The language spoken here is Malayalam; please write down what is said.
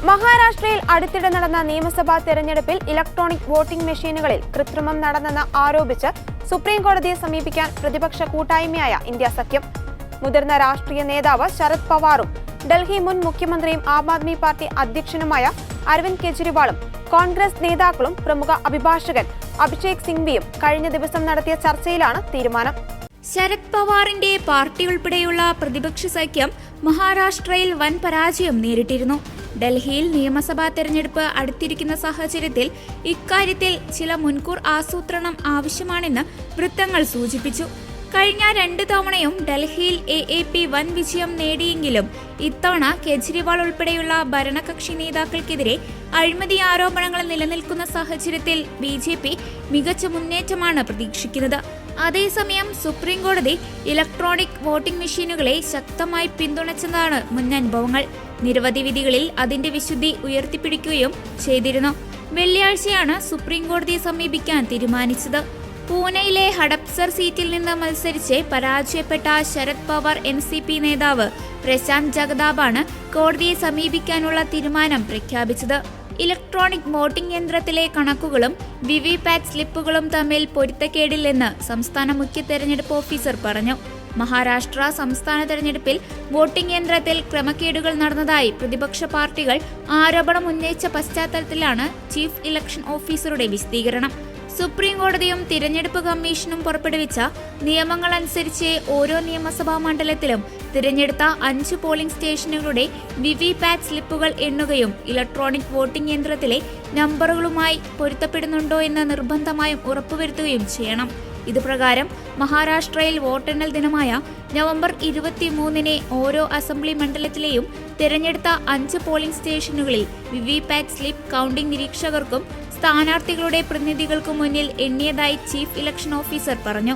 മഹാരാഷ്ട്രയിൽ അടുത്തിടെ നടന്ന നിയമസഭാ തെരഞ്ഞെടുപ്പിൽ ഇലക്ട്രോണിക് വോട്ടിംഗ് മെഷീനുകളിൽ കൃത്രിമം നടന്നെന്ന് ആരോപിച്ച് സുപ്രീം കോടതിയെ സമീപിക്കാൻ പ്രതിപക്ഷ കൂട്ടായ്മയായ ഇന്ത്യ സഖ്യം. മുതിർന്ന രാഷ്ട്രീയ നേതാവ് ശരത് പവാറും ഡൽഹി മുൻ മുഖ്യമന്ത്രിയും ആം ആദ്മി പാർട്ടി അധ്യക്ഷനുമായ അരവിന്ദ് കെജ്രിവാളും കോൺഗ്രസ് നേതാക്കളും പ്രമുഖ അഭിഭാഷകൻ അഭിഷേക് സിംഗ്വിയും കഴിഞ്ഞ ദിവസം നടത്തിയ ചർച്ചയിലാണ് തീരുമാനം. ശരത് പവാറിന്റെ പാർട്ടി ഉൾപ്പെടെയുള്ള പ്രതിപക്ഷ സഖ്യം മഹാരാഷ്ട്രയിൽ വൻ പരാജയം നേരിട്ടിരുന്നു. ഡൽഹിയിൽ നിയമസഭാ തെരഞ്ഞെടുപ്പ് അടുത്തിരിക്കുന്ന സാഹചര്യത്തിൽ ഇക്കാര്യത്തിൽ ചില മുൻകൂർ ആസൂത്രണം ആവശ്യമാണെന്ന് വൃത്തങ്ങൾ സൂചിപ്പിച്ചു. കഴിഞ്ഞ 2 തവണയും ഡൽഹിയിൽ AAP വൻ വിജയം നേടിയെങ്കിലും ഇത്തവണ കെജ്രിവാൾ ഉൾപ്പെടെയുള്ള ഭരണകക്ഷി നേതാക്കൾക്കെതിരെ അഴിമതി ആരോപണങ്ങൾ നിലനിൽക്കുന്ന സാഹചര്യത്തിൽ BJP മികച്ച മുന്നേറ്റമാണ് പ്രതീക്ഷിക്കുന്നത്. അതേസമയം സുപ്രീം കോടതി ഇലക്ട്രോണിക് വോട്ടിംഗ് മെഷീനുകളെ ശക്തമായി പിന്തുണച്ചതാണ് മുൻ അനുഭവങ്ങൾ. നിരവധി വിധികളിൽ അതിന്റെ വിശുദ്ധി ഉയർത്തിപ്പിടിക്കുകയും ചെയ്തിരുന്നു. വെള്ളിയാഴ്ചയാണ് സുപ്രീം കോടതിയെ സമീപിക്കാൻ തീരുമാനിച്ചത്. പൂനെയിലെ ഹഡപ്സർ സീറ്റിൽ നിന്ന് മത്സരിച്ച് പരാജയപ്പെട്ട ശരത് പവാർ NCP നേതാവ് പ്രശാന്ത് ജഗതാബാണ് കോടതിയെ സമീപിക്കാനുള്ള തീരുമാനം പ്രഖ്യാപിച്ചത്. ഇലക്ട്രോണിക് വോട്ടിംഗ് യന്ത്രത്തിലെ കണക്കുകളും VVPAT സ്ലിപ്പുകളും തമ്മിൽ പൊരുത്തക്കേടില്ലെന്ന് സംസ്ഥാന മുഖ്യ തെരഞ്ഞെടുപ്പ് ഓഫീസർ പറഞ്ഞു. മഹാരാഷ്ട്ര സംസ്ഥാന തെരഞ്ഞെടുപ്പിൽ വോട്ടിംഗ് യന്ത്രത്തിൽ ക്രമക്കേടുകൾ നടന്നതായി പ്രതിപക്ഷ പാർട്ടികൾ ആരോപണം ഉന്നയിച്ച പശ്ചാത്തലത്തിലാണ് ചീഫ് ഇലക്ഷൻ ഓഫീസറുടെ വിശദീകരണം. സുപ്രീം കോടതിയും തിരഞ്ഞെടുപ്പ് കമ്മീഷനും പുറപ്പെടുവിച്ച നിയമങ്ങൾ അനുസരിച്ച് ഓരോ നിയമസഭാ മണ്ഡലത്തിലും തിരഞ്ഞെടുത്ത 5 പോളിംഗ് സ്റ്റേഷനുകളുടെ VVPAT സ്ലിപ്പുകൾ എണ്ണുകയും ഇലക്ട്രോണിക് വോട്ടിംഗ് യന്ത്രത്തിലെ നമ്പറുകളുമായി പൊരുത്തപ്പെടുന്നുണ്ടോ എന്ന് നിർബന്ധമായും ഉറപ്പുവരുത്തുകയും ചെയ്യണം. ഇതുപ്രകാരം മഹാരാഷ്ട്രയിൽ വോട്ടെണ്ണൽ ദിനമായ നവംബർ 23-ന് ഓരോ അസംബ്ലി മണ്ഡലത്തിലെയും തിരഞ്ഞെടുത്ത 5 പോളിംഗ് സ്റ്റേഷനുകളിൽ VVPAT സ്ലിപ്പ് കൗണ്ടിംഗ് നിരീക്ഷകർക്കും സ്ഥാനാർത്ഥികളുടെ പ്രതിനിധികൾക്കും മുന്നിൽ എണ്ണിയതായി ചീഫ് ഇലക്ഷൻ ഓഫീസർ പറഞ്ഞു.